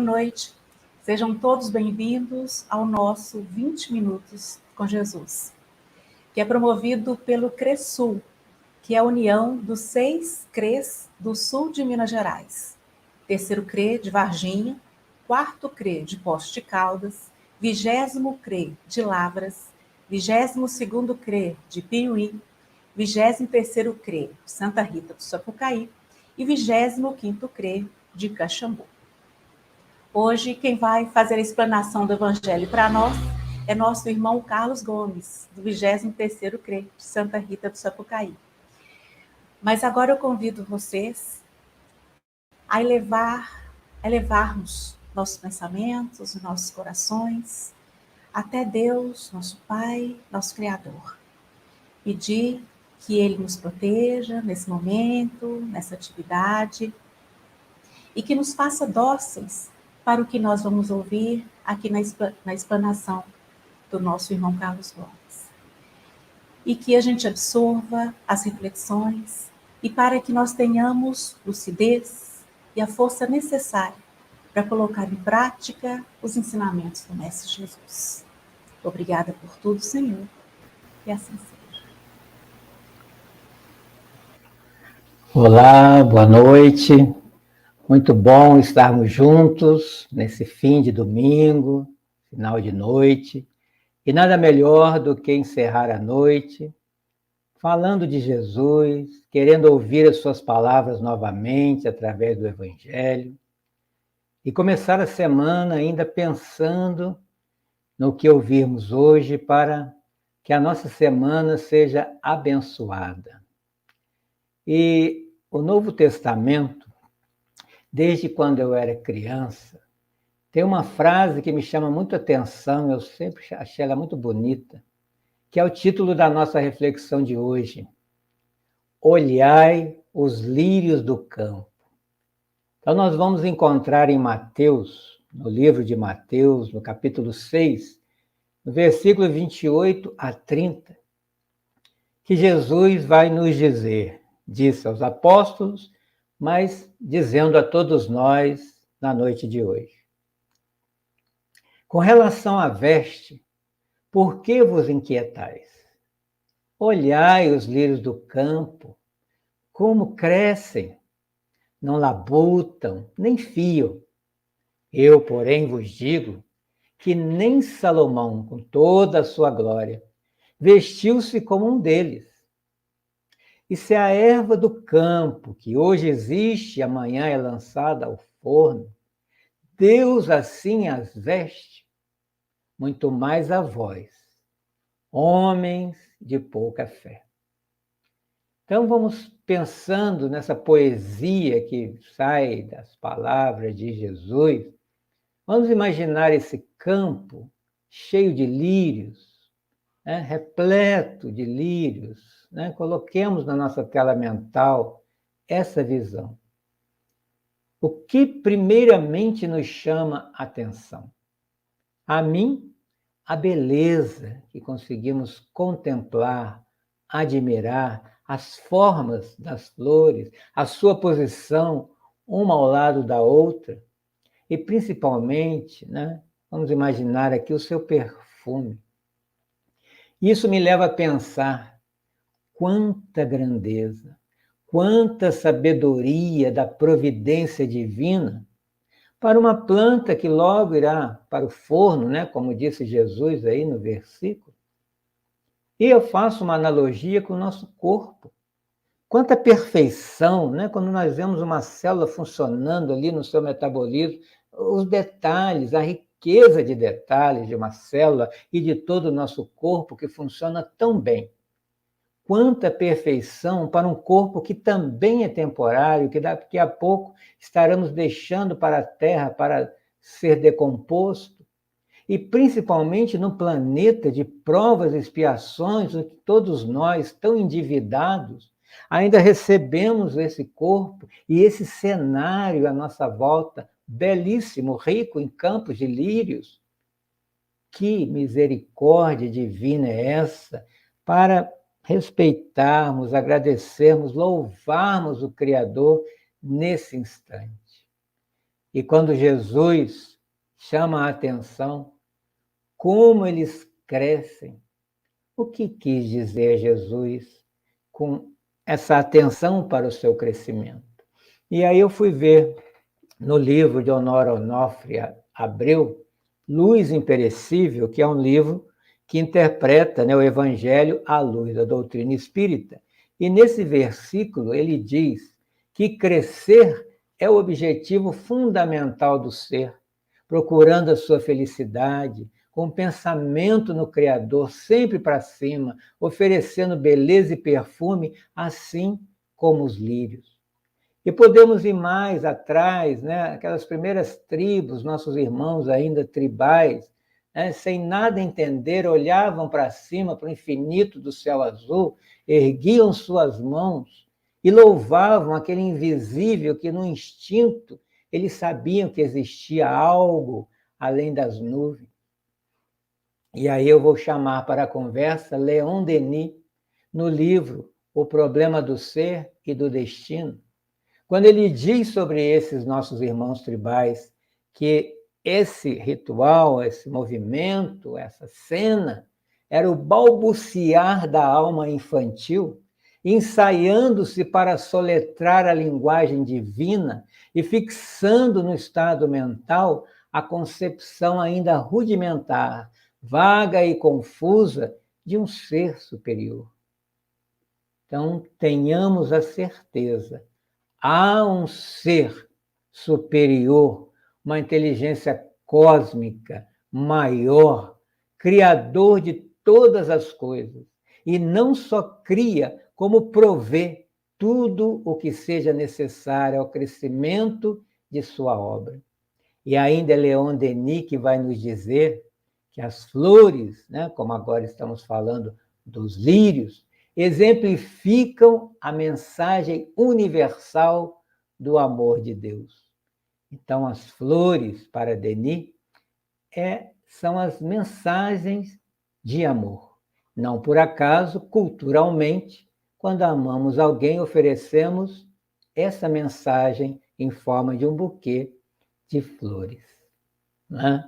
noite. Sejam todos bem-vindos ao nosso 20 Minutos com Jesus, que é promovido pelo CRESUL, que é a união dos 6 CREs do sul de Minas Gerais. Terceiro CRE de Varginha, quarto CRE de Poços de Caldas, 20º CRE de Lavras, 22º CRE de Piuí, 23º CRE de Santa Rita do Sapucaí e 25º CRE de Caxambu. Hoje, quem vai fazer a explanação do Evangelho para nós é nosso irmão Carlos Gomes, do 23º CRE de Santa Rita do Sapucaí. Mas agora eu convido vocês a elevarmos nossos pensamentos, nossos corações, até Deus, nosso Pai, nosso Criador. Pedir que Ele nos proteja nesse momento, nessa atividade, e que nos faça dóceis para o que nós vamos ouvir aqui na explanação do nosso irmão Carlos Gomes. E que a gente absorva as reflexões e para que nós tenhamos lucidez e a força necessária para colocar em prática os ensinamentos do Mestre Jesus. Obrigada por tudo, Senhor, e assim seja. Olá, boa noite. Muito bom estarmos juntos nesse fim de domingo, final de noite. E nada melhor do que encerrar a noite falando de Jesus, querendo ouvir as suas palavras novamente através do Evangelho. E começar a semana ainda pensando no que ouvirmos hoje para que a nossa semana seja abençoada. E o Novo Testamento, desde quando eu era criança, tem uma frase que me chama muito a atenção, eu sempre achei ela muito bonita, que é o título da nossa reflexão de hoje. Olhai os lírios do campo. Então nós vamos encontrar em Mateus, no livro de Mateus, no capítulo 6, no versículo 28 a 30, que Jesus vai nos dizer, disse aos apóstolos, mas dizendo a todos nós na noite de hoje. Com relação à veste, por que vos inquietais? Olhai os lírios do campo, como crescem, não labutam, nem fiam. Eu, porém, vos digo que nem Salomão, com toda a sua glória, vestiu-se como um deles. E se a erva do campo, que hoje existe e amanhã é lançada ao forno, Deus assim as veste, muito mais a vós, homens de pouca fé. Então vamos pensando nessa poesia que sai das palavras de Jesus. Vamos imaginar esse campo cheio de lírios, né, repleto de lírios, né? Coloquemos na nossa tela mental essa visão. O que primeiramente nos chama a atenção? A mim, a beleza que conseguimos contemplar, admirar, as formas das flores, a sua posição uma ao lado da outra, e principalmente, né, vamos imaginar aqui o seu perfume. Isso me leva a pensar quanta grandeza, quanta sabedoria da providência divina para uma planta que logo irá para o forno, né, como disse Jesus aí no versículo. E eu faço uma analogia com o nosso corpo. Quanta perfeição, né, quando nós vemos uma célula funcionando ali no seu metabolismo, os detalhes, a riqueza de detalhes de uma célula e de todo o nosso corpo que funciona tão bem. Quanta perfeição para um corpo que também é temporário, que daqui a pouco estaremos deixando para a Terra para ser decomposto. E principalmente no planeta de provas e expiações, onde todos nós, tão endividados, ainda recebemos esse corpo e esse cenário à nossa volta, belíssimo, rico em campos de lírios. Que misericórdia divina é essa para respeitarmos, agradecermos, louvarmos o Criador nesse instante. E quando Jesus chama a atenção, como eles crescem. O que quis dizer Jesus com essa atenção para o seu crescimento? E aí eu fui ver no livro de Honório Onofre Abreu, Luz Imperecível, que é um livro que interpreta, né, o Evangelho à luz da doutrina espírita. E nesse versículo ele diz que crescer é o objetivo fundamental do ser, procurando a sua felicidade, com pensamento no Criador, sempre para cima, oferecendo beleza e perfume, assim como os lírios. E podemos ir mais atrás, né? Aquelas primeiras tribos, nossos irmãos ainda tribais, né? Sem nada entender, olhavam para cima, para o infinito do céu azul, erguiam suas mãos e louvavam aquele invisível que no instinto eles sabiam que existia algo além das nuvens. E aí eu vou chamar para a conversa Leon Denis, no livro O Problema do Ser e do Destino, quando ele diz sobre esses nossos irmãos tribais que esse ritual, esse movimento, essa cena, era o balbuciar da alma infantil, ensaiando-se para soletrar a linguagem divina e fixando no estado mental a concepção ainda rudimentar, vaga e confusa de um ser superior. Então, tenhamos a certeza, há um ser superior, uma inteligência cósmica maior, criador de todas as coisas, e não só cria, como provê tudo o que seja necessário ao crescimento de sua obra. E ainda é Leon Denis que vai nos dizer que as flores, né, como agora estamos falando dos lírios, exemplificam a mensagem universal do amor de Deus. Então, as flores, para Denis, são as mensagens de amor. Não por acaso, culturalmente, quando amamos alguém, oferecemos essa mensagem em forma de um buquê de flores. Né?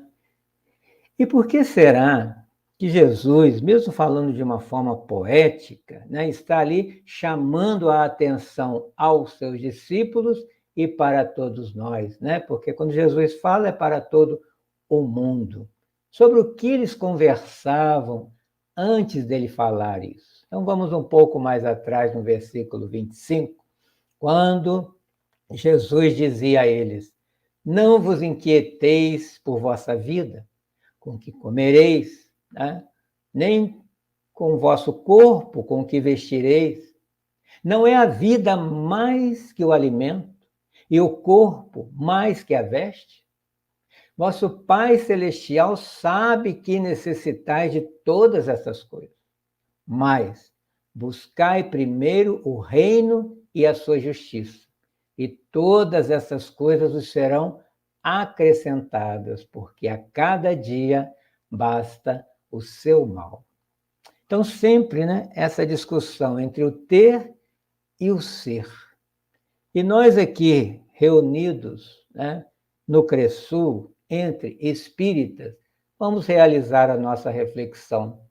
E por que será que Jesus, mesmo falando de uma forma poética, né, está ali chamando a atenção aos seus discípulos e para todos nós, né? Porque quando Jesus fala é para todo o mundo. Sobre o que eles conversavam antes dele falar isso. Então vamos um pouco mais atrás no versículo 25, quando Jesus dizia a eles: não vos inquieteis por vossa vida, com que comereis, né? Nem com o vosso corpo, com que vestireis. Não é a vida mais que o alimento, e o corpo mais que a veste? Vosso Pai Celestial sabe que necessitais de todas essas coisas. Mas buscai primeiro o reino e a sua justiça, e todas essas coisas vos serão acrescentadas, porque a cada dia basta o seu mal. Então, sempre, né, essa discussão entre o ter e o ser. E nós aqui, reunidos, né, no CRESUL, entre espíritas, vamos realizar a nossa reflexão.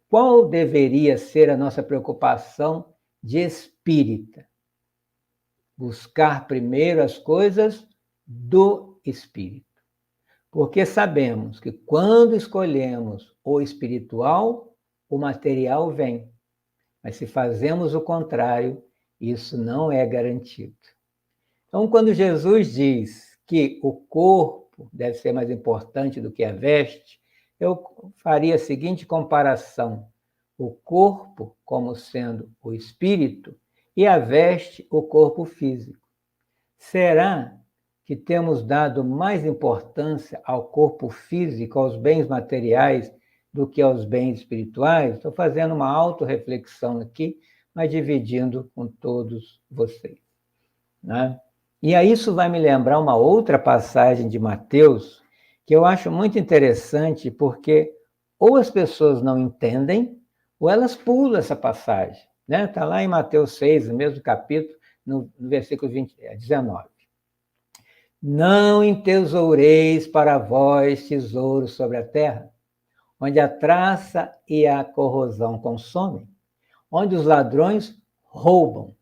Qual deveria ser a nossa preocupação de espírita? Buscar primeiro as coisas do espírito. Porque sabemos que quando escolhemos o espiritual, o material vem. Mas se fazemos o contrário, isso não é garantido. Então, quando Jesus diz que o corpo deve ser mais importante do que a veste, eu faria a seguinte comparação: o corpo como sendo o espírito e a veste o corpo físico. Será que temos dado mais importância ao corpo físico, aos bens materiais, do que aos bens espirituais? Estou fazendo uma autorreflexão aqui, mas dividindo com todos vocês. Né? E aí isso vai me lembrar uma outra passagem de Mateus, que eu acho muito interessante, porque ou as pessoas não entendem, ou elas pulam essa passagem. Está lá em Mateus 6, no mesmo capítulo, no versículo 19. Não entesoureis para vós tesouros sobre a terra, onde a traça e a corrosão consomem, onde os ladrões roubam,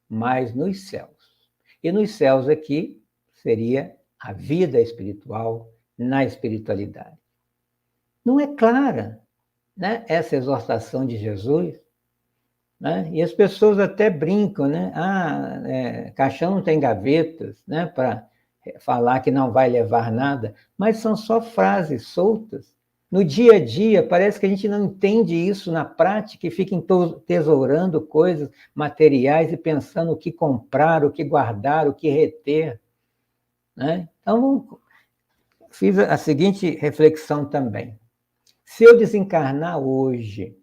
mas nos céus. E nos céus aqui seria a vida espiritual, na espiritualidade. Não é clara, né, essa exortação de Jesus? Né? E as pessoas até brincam, né? Caixão não tem gavetas, né, para falar que não vai levar nada, mas são só frases soltas. No dia a dia, parece que a gente não entende isso na prática e fica tesourando coisas materiais e pensando o que comprar, o que guardar, o que reter. Né? Então, fiz a seguinte reflexão também. Se eu desencarnar hoje,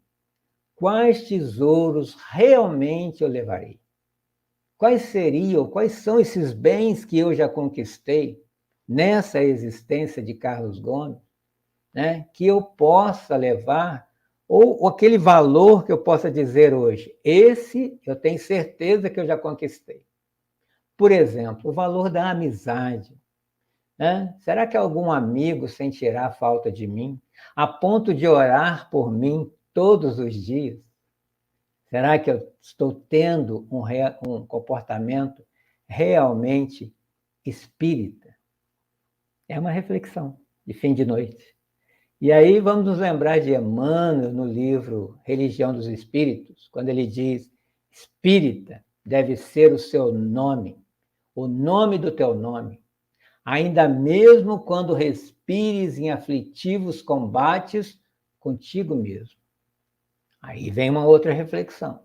quais tesouros realmente eu levarei? Quais são esses bens que eu já conquistei nessa existência de Carlos Gomes, né, que eu possa levar, ou aquele valor que eu possa dizer hoje, esse eu tenho certeza que eu já conquistei. Por exemplo, o valor da amizade. Né? Será que algum amigo sentirá falta de mim, a ponto de orar por mim todos os dias? Será que eu estou tendo um comportamento realmente espírita? É uma reflexão de fim de noite. E aí vamos nos lembrar de Emmanuel no livro Religião dos Espíritos, quando ele diz: espírita deve ser o seu nome, o nome do teu nome, ainda mesmo quando respires em aflitivos combates contigo mesmo. Aí vem uma outra reflexão.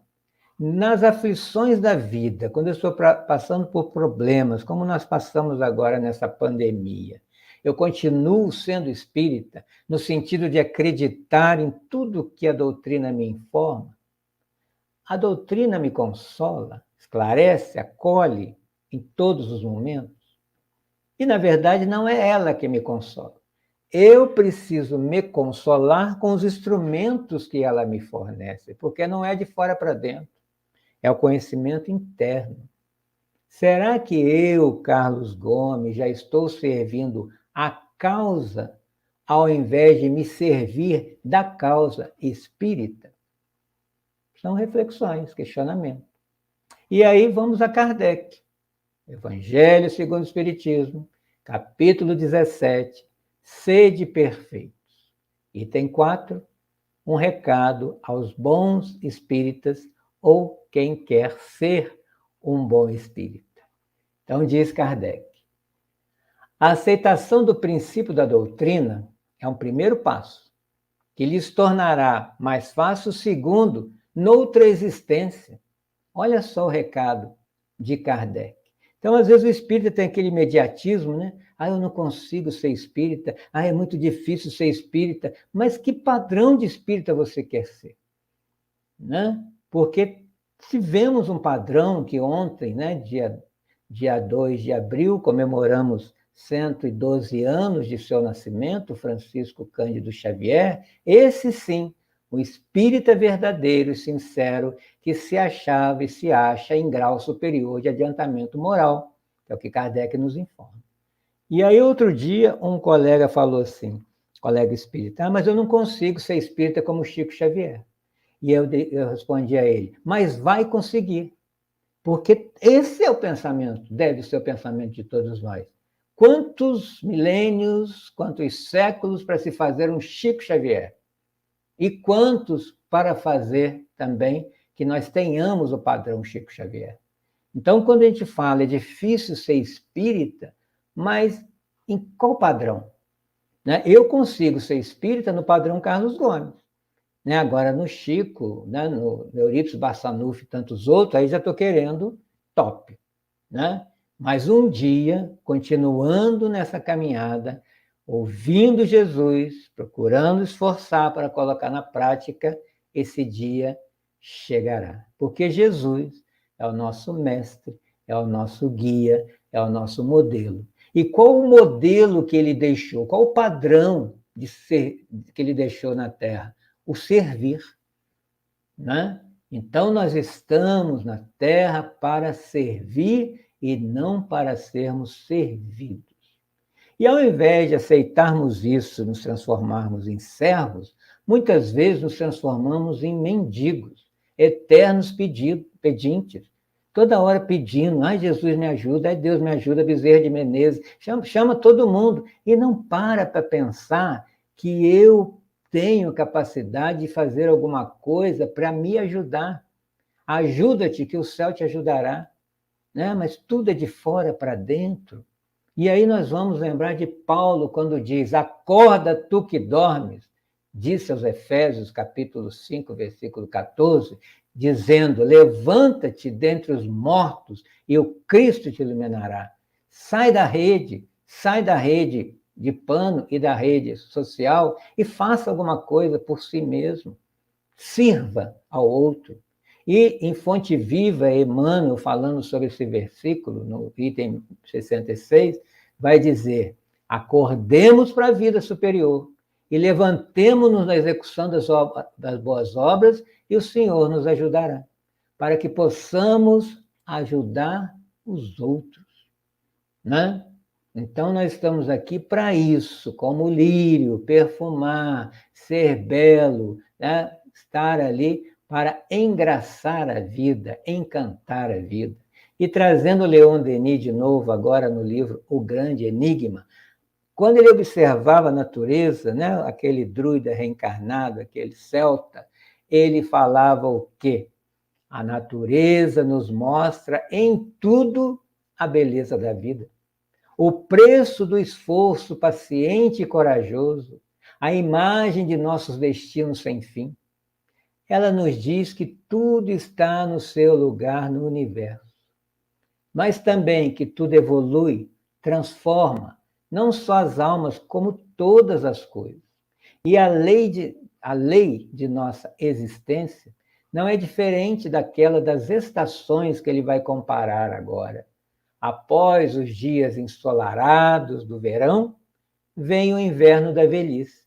Nas aflições da vida, quando eu estou passando por problemas, como nós passamos agora nessa pandemia, eu continuo sendo espírita, no sentido de acreditar em tudo que a doutrina me informa. A doutrina me consola, esclarece, acolhe em todos os momentos. E, na verdade, não é ela que me consola. Eu preciso me consolar com os instrumentos que ela me fornece, porque não é de fora para dentro. É o conhecimento interno. Será que eu, Carlos Gomes, já estou servindo a causa ao invés de me servir da causa espírita? São reflexões, questionamentos. E aí vamos a Kardec. Evangelho segundo o Espiritismo, capítulo 17, Sede perfeitos. Item 4, um recado aos bons espíritas ou quem quer ser um bom espírita. Então, diz Kardec: a aceitação do princípio da doutrina é um primeiro passo, que lhes tornará mais fácil o segundo, noutra existência. Olha só o recado de Kardec. Então, às vezes, o espírita tem aquele imediatismo, né? Eu não consigo ser espírita. É muito difícil ser espírita. Mas que padrão de espírita você quer ser? Né? Porque tivemos um padrão que ontem, né, dia 2 de abril, comemoramos 112 anos de seu nascimento, Francisco Cândido Xavier. Esse sim, o espírita verdadeiro e sincero que se achava e se acha em grau superior de adiantamento moral, que é o que Kardec nos informa. E aí, outro dia, um colega falou assim, colega espírita: mas eu não consigo ser espírita como Chico Xavier. E eu respondi a ele: mas vai conseguir, porque esse é o pensamento, deve ser o pensamento de todos nós. Quantos milênios, quantos séculos para se fazer um Chico Xavier? E quantos para fazer também que nós tenhamos o padrão Chico Xavier? Então, quando a gente fala, é difícil ser espírita, mas em qual padrão? Né? Eu consigo ser espírita no padrão Carlos Gomes. Né? Agora, no Chico, né? No Eurípides Barçanufo e tantos outros, aí já estou querendo top. Né? Mas um dia, continuando nessa caminhada, ouvindo Jesus, procurando esforçar para colocar na prática, esse dia chegará. Porque Jesus é o nosso mestre, é o nosso guia, é o nosso modelo. E qual o modelo que ele deixou? Qual o padrão de ser que ele deixou na Terra? O servir. Né? Então, nós estamos na Terra para servir e não para sermos servidos. E ao invés de aceitarmos isso, nos transformarmos em servos, muitas vezes nos transformamos em mendigos, eternos pedintes, toda hora pedindo, ai Jesus me ajuda, ai Deus me ajuda, Bezerra de Menezes, chama todo mundo, e não para pensar que eu tenho capacidade de fazer alguma coisa para me ajudar. Ajuda-te que o céu te ajudará, né? Mas tudo é de fora para dentro. E aí nós vamos lembrar de Paulo quando diz, acorda tu que dormes, disse aos Efésios, capítulo 5, versículo 14, dizendo, levanta-te dentre os mortos e o Cristo te iluminará. Sai da rede de pano e da rede social e faça alguma coisa por si mesmo. Sirva ao outro. E em Fonte Viva, Emmanuel, falando sobre esse versículo, no item 66, vai dizer, acordemos para a vida superior e levantemo-nos na execução das boas obras e o Senhor nos ajudará, para que possamos ajudar os outros, né? Então, nós estamos aqui para isso, como lírio, perfumar, ser belo, né? Estar ali para engraçar a vida, encantar a vida. E trazendo Leon Denis de novo, agora no livro O Grande Enigma, quando ele observava a natureza, né? Aquele druida reencarnado, aquele celta, ele falava o quê? A natureza nos mostra em tudo a beleza da vida. O preço do esforço paciente e corajoso, a imagem de nossos destinos sem fim. Ela nos diz que tudo está no seu lugar no universo, mas também que tudo evolui, transforma, não só as almas, como todas as coisas. E a lei de nossa existência não é diferente daquela das estações que ele vai comparar agora. Após os dias ensolarados do verão, vem o inverno da velhice.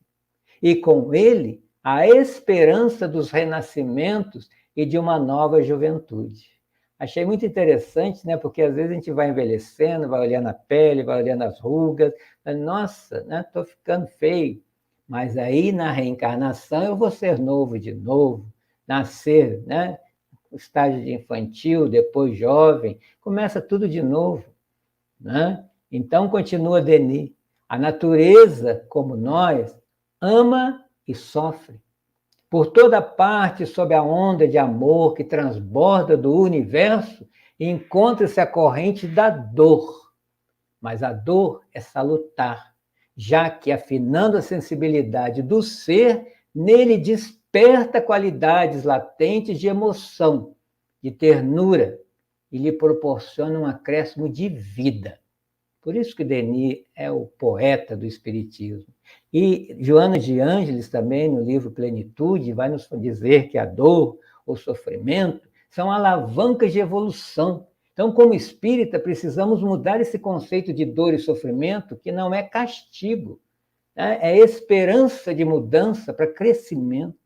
E com ele, a esperança dos renascimentos e de uma nova juventude. Achei muito interessante, né? Porque às vezes a gente vai envelhecendo, vai olhando a pele, vai olhando as rugas, nossa, né? Estou ficando feio. Mas aí na reencarnação eu vou ser novo de novo, nascer, né? O estágio de infantil, depois jovem, começa tudo de novo, né? Então, continua Denis, a natureza, como nós, ama e sofre. Por toda parte, sob a onda de amor que transborda do universo, encontra-se a corrente da dor. Mas a dor é salutar, já que, afinando a sensibilidade do ser, nele desperta qualidades latentes de emoção, de ternura, e lhe proporciona um acréscimo de vida. Por isso que Denis é o poeta do Espiritismo. E Joana de Ângeles também, no livro Plenitude, vai nos dizer que a dor, o sofrimento, são alavancas de evolução. Então, como espírita, precisamos mudar esse conceito de dor e sofrimento, que não é castigo, né? É esperança de mudança para crescimento.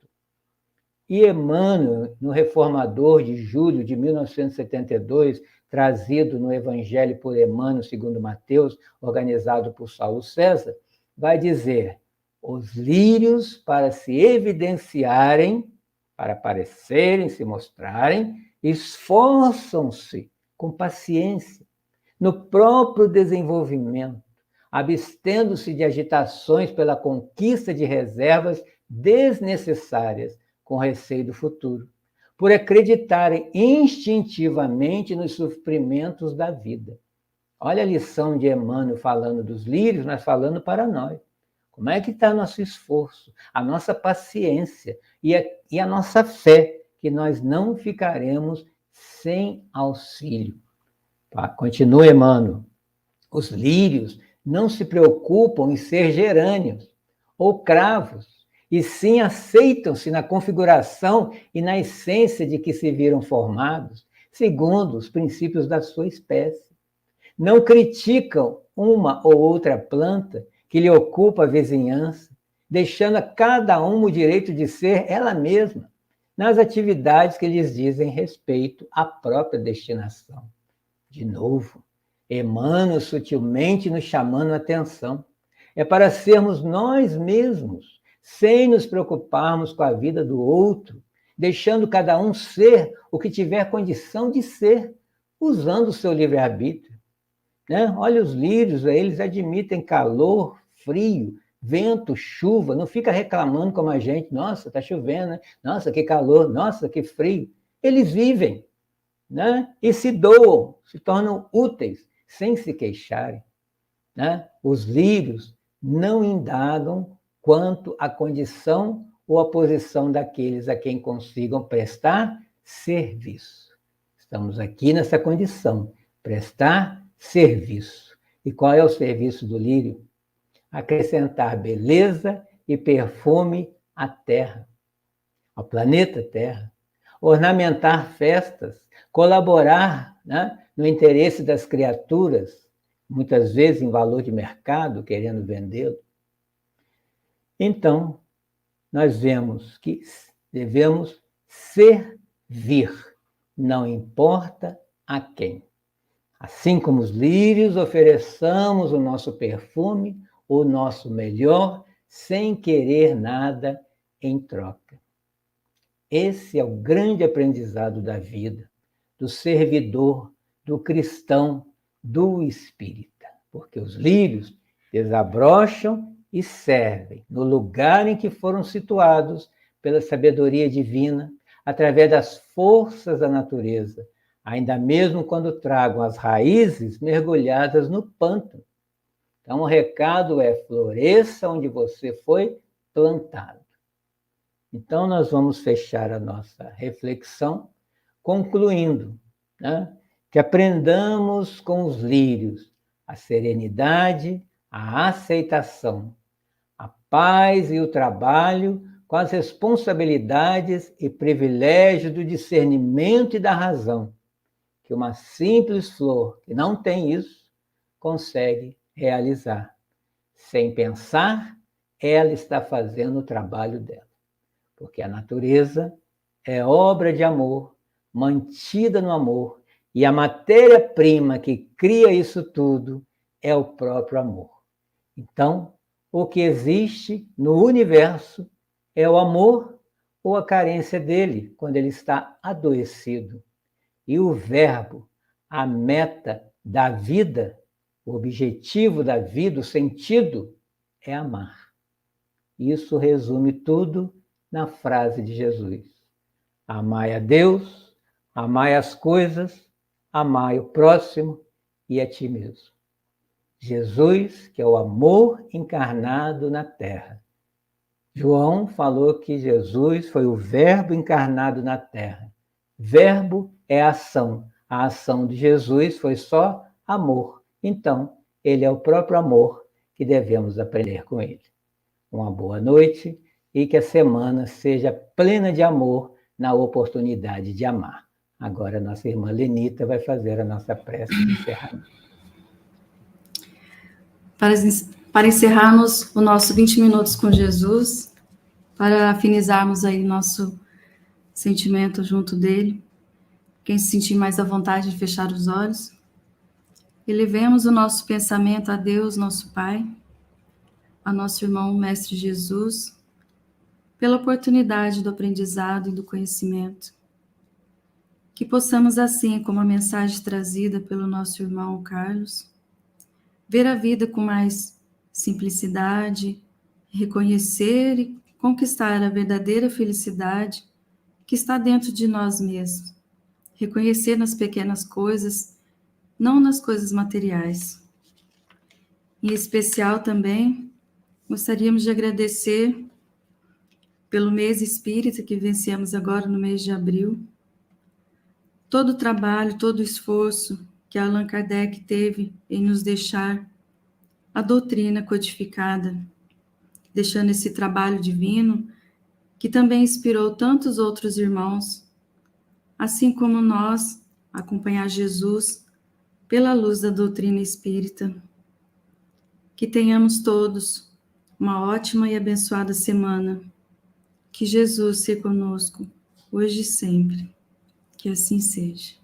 E Emmanuel, no Reformador de julho de 1972, trazido no Evangelho por Emmanuel, segundo Mateus, organizado por Saulo César, vai dizer, os lírios, para se evidenciarem, para aparecerem, se mostrarem, esforçam-se com paciência no próprio desenvolvimento, abstendo-se de agitações pela conquista de reservas desnecessárias, com receio do futuro, por acreditarem instintivamente nos sofrimentos da vida. Olha a lição de Emmanuel falando dos lírios, mas falando para nós. Como é que está nosso esforço, a nossa paciência e a nossa fé, que nós não ficaremos sem auxílio. Continua Emmanuel. Os lírios não se preocupam em ser gerânios ou cravos, e sim aceitam-se na configuração e na essência de que se viram formados, segundo os princípios da sua espécie. Não criticam uma ou outra planta que lhe ocupa a vizinhança, deixando a cada uma o direito de ser ela mesma, nas atividades que lhes dizem respeito à própria destinação. de novo, Emmanuel sutilmente nos chamando a atenção. É para sermos nós mesmos, sem nos preocuparmos com a vida do outro, deixando cada um ser o que tiver condição de ser, usando o seu livre-arbítrio. Né? Olha os lírios, eles admitem calor, frio, vento, chuva, não fica reclamando como a gente, nossa, está chovendo, né? Nossa, que calor, nossa, que frio. Eles vivem, né? E se doam, se tornam úteis, sem se queixarem. Né? Os lírios não indagam quanto à condição ou à posição daqueles a quem consigam prestar serviço. Estamos aqui nessa condição, prestar serviço. E qual é o serviço do lírio? Acrescentar beleza e perfume à terra, ao planeta Terra, ornamentar festas, colaborar, né, no interesse das criaturas, muitas vezes em valor de mercado, querendo vendê-lo. Então, nós vemos que devemos servir, não importa a quem. Assim como os lírios, ofereçamos o nosso perfume, o nosso melhor, sem querer nada em troca. Esse é o grande aprendizado da vida, do servidor, do cristão, do espírita. Porque os lírios desabrocham e servem no lugar em que foram situados pela sabedoria divina, através das forças da natureza, ainda mesmo quando tragam as raízes mergulhadas no pântano. Então, o recado é: floresça onde você foi plantado. Então, nós vamos fechar a nossa reflexão concluindo, né, que aprendamos com os lírios a serenidade, a aceitação, a paz e o trabalho com as responsabilidades e privilégios do discernimento e da razão, que uma simples flor que não tem isso consegue realizar. Sem pensar, ela está fazendo o trabalho dela. Porque a natureza é obra de amor, mantida no amor, e a matéria-prima que cria isso tudo é o próprio amor. Então, o que existe no universo é o amor ou a carência dele, quando ele está adoecido. E o verbo, a meta da vida, o objetivo da vida, o sentido, é amar. Isso resume tudo na frase de Jesus: amai a Deus, amai as coisas, amai o próximo e a ti mesmo. Jesus, que é o amor encarnado na terra. João falou que Jesus foi o verbo encarnado na terra. Verbo é ação. A ação de Jesus foi só amor. Então, ele é o próprio amor que devemos aprender com ele. Uma boa noite e que a semana seja plena de amor na oportunidade de amar. Agora a nossa irmã Lenita vai fazer a nossa prece de encerramento. Para encerrarmos o nosso 20 minutos com Jesus, para afinizarmos aí nosso sentimento junto dele, quem se sentir mais à vontade de fechar os olhos, elevemos o nosso pensamento a Deus, nosso Pai, a nosso irmão Mestre Jesus, pela oportunidade do aprendizado e do conhecimento. Que possamos, assim como a mensagem trazida pelo nosso irmão Carlos, ver a vida com mais simplicidade, reconhecer e conquistar a verdadeira felicidade que está dentro de nós mesmos. Reconhecer nas pequenas coisas, não nas coisas materiais. Em especial também, gostaríamos de agradecer pelo mês espírita que vencemos agora no mês de abril, todo o trabalho, todo o esforço que Allan Kardec teve em nos deixar a doutrina codificada, deixando esse trabalho divino que também inspirou tantos outros irmãos, assim como nós, acompanhar Jesus pela luz da doutrina espírita. Que tenhamos todos uma ótima e abençoada semana. Que Jesus seja conosco, hoje e sempre. Que assim seja.